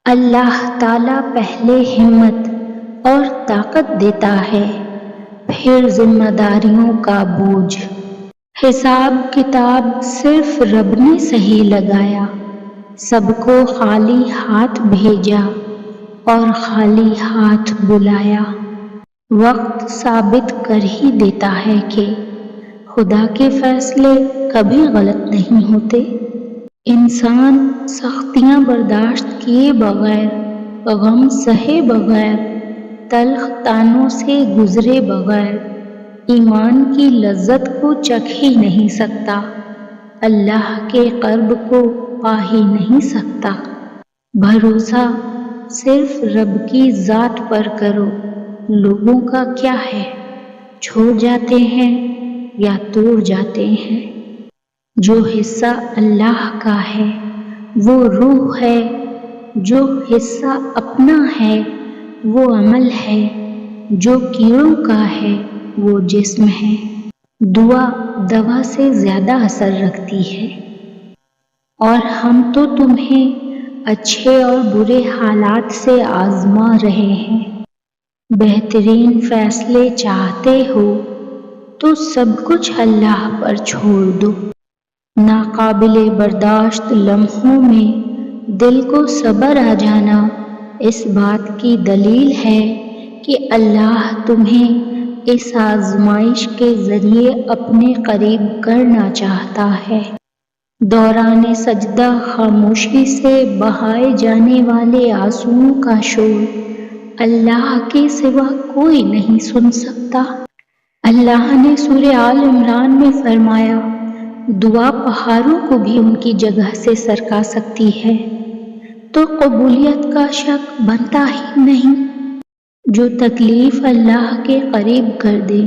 اللہ تعالیٰ پہلے ہمت اور طاقت دیتا ہے، پھر ذمہ داریوں کا بوجھ۔ حساب کتاب صرف رب نے صحیح لگایا، سب کو خالی ہاتھ بھیجا اور خالی ہاتھ بلایا۔ وقت ثابت کر ہی دیتا ہے کہ خدا کے فیصلے کبھی غلط نہیں ہوتے۔ انسان سختیاں برداشت کیے بغیر، غم سہے بغیر، تلخ طعنوں سے گزرے بغیر ایمان کی لذت کو چکھ ہی نہیں سکتا، اللہ کے قرب کو پا ہی نہیں سکتا۔ بھروسہ صرف رب کی ذات پر کرو، لوگوں کا کیا ہے، چھوڑ جاتے ہیں یا توڑ جاتے ہیں۔ جو حصہ اللہ کا ہے وہ روح ہے، جو حصہ اپنا ہے وہ عمل ہے، جو کیڑوں کا ہے وہ جسم ہے۔ دعا دوا سے زیادہ اثر رکھتی ہے، اور ہم تو تمہیں اچھے اور برے حالات سے آزما رہے ہیں۔ بہترین فیصلے چاہتے ہو تو سب کچھ اللہ پر چھوڑ دو۔ ناقابل برداشت لمحوں میں دل کو صبر آ جانا اس بات کی دلیل ہے کہ اللہ تمہیں اس آزمائش کے ذریعے اپنے قریب کرنا چاہتا ہے۔ دوران سجدہ خاموشی سے بہائے جانے والے آنسوؤں کا شور اللہ کے سوا کوئی نہیں سن سکتا۔ اللہ نے سورہ آل عمران میں فرمایا، دعا پہاڑوں کو بھی ان کی جگہ سے سرکا سکتی ہے، تو قبولیت کا شک بنتا ہی نہیں۔ جو تکلیف اللہ کے قریب کر دے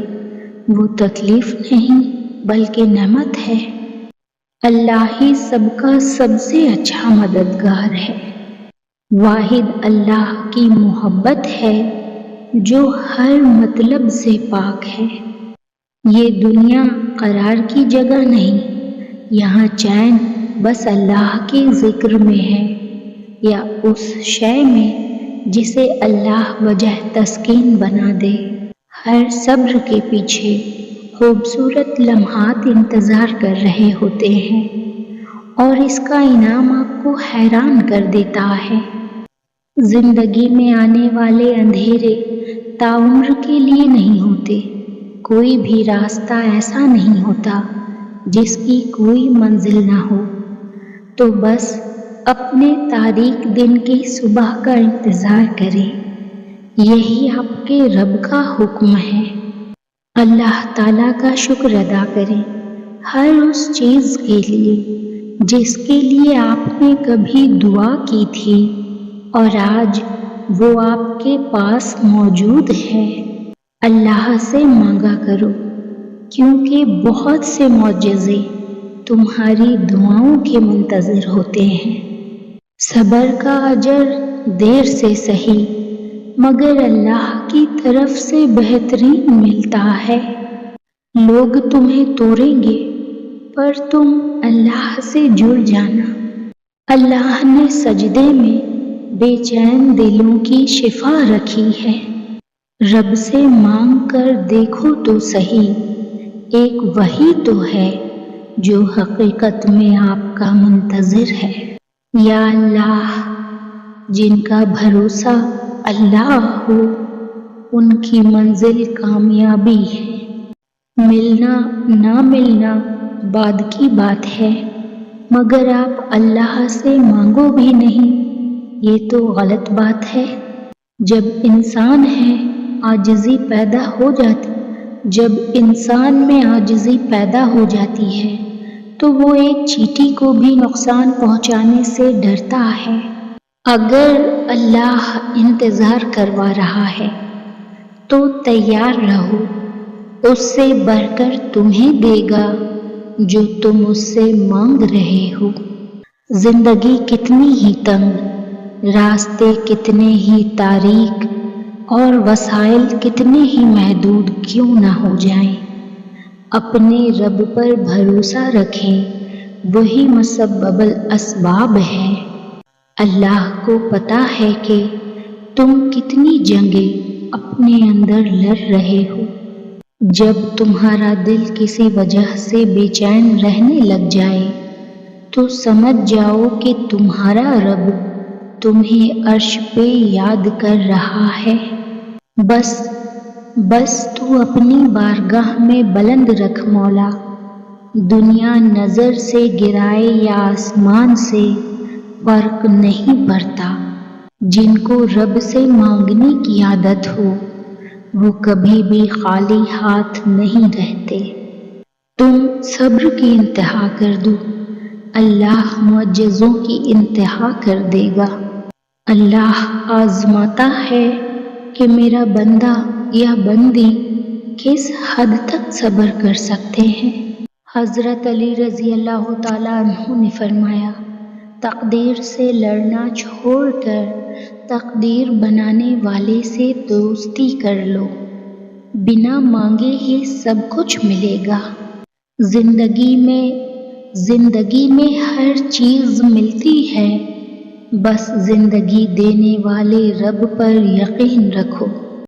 وہ تکلیف نہیں بلکہ نعمت ہے۔ اللہ ہی سب کا سب سے اچھا مددگار ہے۔ واحد اللہ کی محبت ہے جو ہر مطلب سے پاک ہے۔ یہ دنیا قرار کی جگہ نہیں، یہاں چین بس اللہ کے ذکر میں ہے، یا اس شے میں جسے اللہ وجہ تسکین بنا دے۔ ہر صبر کے پیچھے خوبصورت لمحات انتظار کر رہے ہوتے ہیں، اور اس کا انعام آپ کو حیران کر دیتا ہے۔ زندگی میں آنے والے اندھیرے تاعمر کے لیے نہیں ہوتے، کوئی بھی راستہ ایسا نہیں ہوتا جس کی کوئی منزل نہ ہو، تو بس اپنے تاریک دن کی صبح کا انتظار کریں، یہی آپ کے رب کا حکم ہے۔ اللہ تعالیٰ کا شکر ادا کریں ہر اس چیز کے لیے جس کے لیے آپ نے کبھی دعا کی تھی اور آج وہ آپ کے پاس موجود ہے۔ اللہ سے مانگا کرو، کیونکہ بہت سے معجزے تمہاری دعاؤں کے منتظر ہوتے ہیں۔ صبر کا اجر دیر سے سہی مگر اللہ کی طرف سے بہترین ملتا ہے۔ لوگ تمہیں توڑیں گے پر تم اللہ سے جڑ جانا۔ اللہ نے سجدے میں بے چین دلوں کی شفا رکھی ہے۔ رب سے مانگ کر دیکھو تو صحیح، ایک وہی تو ہے جو حقیقت میں آپ کا منتظر ہے۔ یا اللہ، جن کا بھروسہ اللہ ہو ان کی منزل کامیابی ہے۔ ملنا نہ ملنا بعد کی بات ہے، مگر آپ اللہ سے مانگو بھی نہیں، یہ تو غلط بات ہے۔ جب انسان میں عاجزی پیدا ہو جاتی ہے تو وہ ایک چیٹی کو بھی نقصان پہنچانے سے ڈرتا ہے۔ اگر اللہ انتظار کروا رہا ہے تو تیار رہو، اس سے بڑھ کر تمہیں دے گا جو تم اس سے مانگ رہے ہو۔ زندگی کتنی ہی تنگ، راستے کتنے ہی تاریک اور وسائل کتنے ہی محدود کیوں نہ ہو جائیں، اپنے رب پر بھروسہ رکھیں، وہی مسبب الاسباب ہے۔ اللہ کو پتا ہے کہ تم کتنی جنگیں اپنے اندر لڑ رہے ہو۔ جب تمہارا دل کسی وجہ سے بے چین رہنے لگ جائے تو سمجھ جاؤ کہ تمہارا رب تمہیں عرش پہ یاد کر رہا ہے۔ بس تو اپنی بارگاہ میں بلند رکھ مولا، دنیا نظر سے گرائے یا آسمان سے فرق نہیں پڑتا۔ جن کو رب سے مانگنے کی عادت ہو وہ کبھی بھی خالی ہاتھ نہیں رہتے۔ تم صبر کی انتہا کر دو، اللہ معجزوں کی انتہا کر دے گا۔ اللہ آزماتا ہے کہ میرا بندہ یا بندی کس حد تک صبر کر سکتے ہیں۔ حضرت علی رضی اللہ تعالیٰ عنہ نے فرمایا، تقدیر سے لڑنا چھوڑ کر تقدیر بنانے والے سے دوستی کر لو، بنا مانگے ہی سب کچھ ملے گا۔ زندگی میں ہر چیز ملتی ہے، بس زندگی دینے والے رب پر یقین رکھو۔